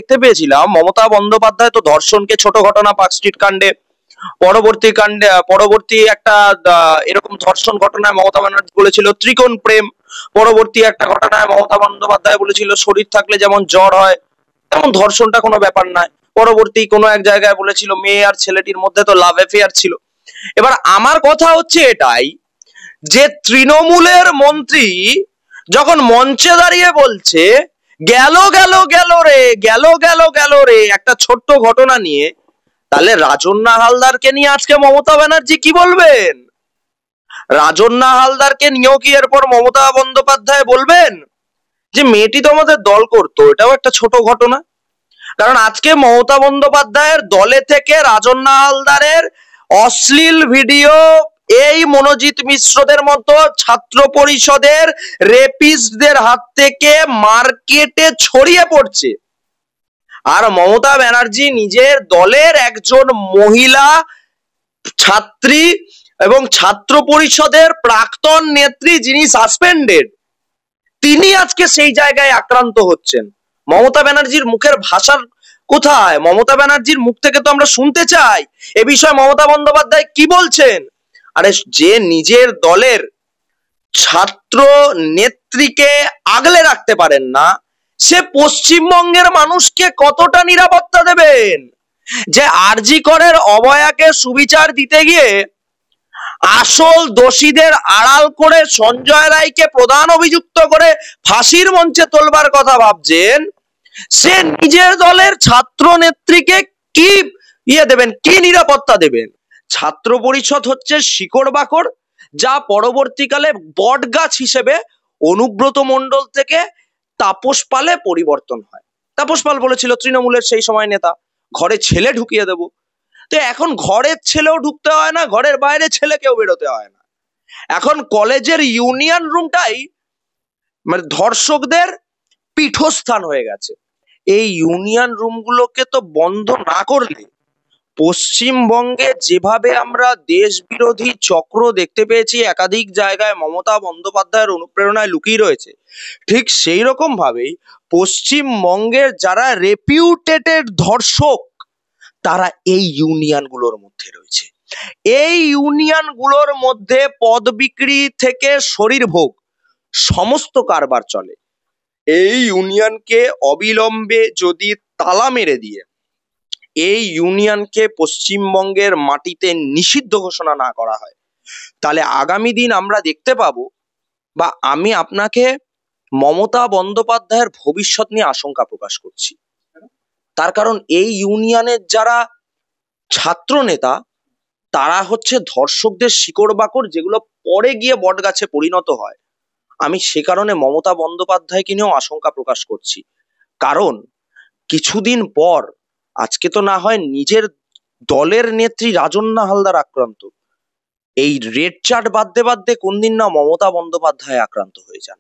দেখতে পেয়েছিলাম মমতা বন্দ্যোপাধ্যায় তো ধর্ষণকে ছোট ঘটনা, পার্কস্ট্রিট কাণ্ডে, পরবর্তী একটা এরকম ধর্ষণ ঘটনায় মমতা ব্যানার্জি বলেছিল ত্রিকোণ প্রেম, পরবর্তী একটা ঘটনায় মমতা বন্দ্যোপাধ্যায় বলেছিল শরীর থাকলে যেমন জ্বর হয় তেমন ধর্ষণটা কোনো ব্যাপার নয়, পরবর্তী কোনো এক জায়গায় বলেছিল মেয়ে আর ছেলেটির মধ্যে তো লাভ অ্যাফেয়ার ছিল। এবার আমার কথা হচ্ছে এটাই যে তৃণমূলের মন্ত্রী যখন মঞ্চে দাঁড়িয়ে বলছে গেল গেল গেল রে, গেল গেল গেল রে একটা ছোট্ট ঘটনা নিয়ে, তাহলে রাজন্না হালদারকে নিয়ে আজকে মমতা ব্যানার্জি কি বলবেন? রাজন্না হালদারকে নিয়েও কি এরপর মমতা বন্দ্যোপাধ্যায় বলবেন যে মেয়েটি তো আমাদের দল করতো, এটাও একটা ছোট ঘটনা? কারণ আজকে মমতা বন্দ্যোপাধ্যায়ের দলে থেকে রাজন্না হালদারের অশ্লীল ভিডিও এই মনোজিৎ মিশ্রদের মতো ছাত্র পরিষদের রেপিস্টদের হাত থেকে মার্কেটে ছড়িয়ে পড়ছে, আর মমতা ব্যানার্জি নিজের দলের একজন মহিলা ছাত্রী এবং ছাত্র পরিষদের প্রাক্তন নেত্রী যিনি সাসপেন্ডেড, তিনি আজকে সেই জায়গায় আক্রান্ত হচ্ছেন। মমতা ব্যানার্জির মুখের ভাষার কোথায়? মমতা ব্যানার্জির মুখ থেকে তো আমরা শুনতে চাই এ বিষয়ে মমতা বন্দ্যোপাধ্যায় কি বলছেন। আরে যে নিজের দলের ছাত্র নেত্রীকে আগলে রাখতে পারেন না, সে পশ্চিমবঙ্গের মানুষকে কতটা নিরাপত্তা দেবেন? যে আরজি করের অভয়াকে সুবিচার দিতে গিয়ে আসল দোষীদের আড়াল করে সঞ্জয় রায়কে প্রধান অভিযুক্ত করে ফাঁসির মঞ্চে তোলবার কথা ভাবছেন, সে নিজের দলের ছাত্র নেত্রীকে কি দেবেন, কি নিরাপত্তা দেবেন? ছাত্র পরিষদ হচ্ছে শিকড় বাকড়, যা পরবর্তীকালে বট গাছ হিসেবে অনুব্রত মণ্ডল থেকে তাপস পালে পরিবর্তন হয়। তাপস পাল বলেছিল তৃণমূলের সেই সময় নেতা, ঘরে ছেলে ঢুকিয়ে দেব। তো এখন ঘরের ছেলেও ঢুকতে হয় না, ঘরের বাইরে ছেলেকেও বেরোতে হয় না। এখন কলেজের ইউনিয়ন রুমটাই মানে ধর্ষকদের পীঠস্থান হয়ে গেছে। এই ইউনিয়ন রুমগুলোকে তো বন্ধ না করলে পশ্চিমবঙ্গে যেভাবে আমরা দেশ বিরোধী চক্র দেখতে পেয়েছি একাধিক জায়গায় মমতা বন্দ্যোপাধ্যায়ের অনুপ্রেরণায় লুকিয়ে রয়েছে, ঠিক সেই রকম ভাবেই পশ্চিমবঙ্গের যারা রেপিউটেটেড ধর্ষক তারা এই ইউনিয়নগুলোর মধ্যে রয়েছে। এই ইউনিয়নগুলোর মধ্যে পদ বিক্রি থেকে শরীর ভোগ সমস্ত কারবার চলে। এই ইউনিয়নকে অবিলম্বে যদি তালা মেরে দিয়ে এই ইউনিয়নকে পশ্চিমবঙ্গের মাটিতে নিষিদ্ধ ঘোষণা না করা হয়, তাহলে আগামী দিন আমরা দেখতে পাবো, বা আমি আপনাকে মমতা বন্দ্যোপাধ্যায়ের ভবিষ্যৎ নিয়ে আশঙ্কা প্রকাশ করছি। তার কারণ এই ইউনিয়নের যারা ছাত্র নেতা তারা হচ্ছে ধর্ষকদের শিকড় বাকড়, যেগুলো পরে গিয়ে বটগাছে পরিণত হয়। আমি সে কারণে মমতা বন্দ্যোপাধ্যায়কে নিয়েও আশঙ্কা প্রকাশ করছি। কারণ কিছুদিন পর, আজকে তো না হয় নিজের দলের নেত্রী রাজন্না হালদার আক্রান্ত, এই রেড চার্ট বাদতে বাদতে কোন দিন না মমতা বন্দ্যোপাধ্যায় আক্রান্ত হয়ে যান।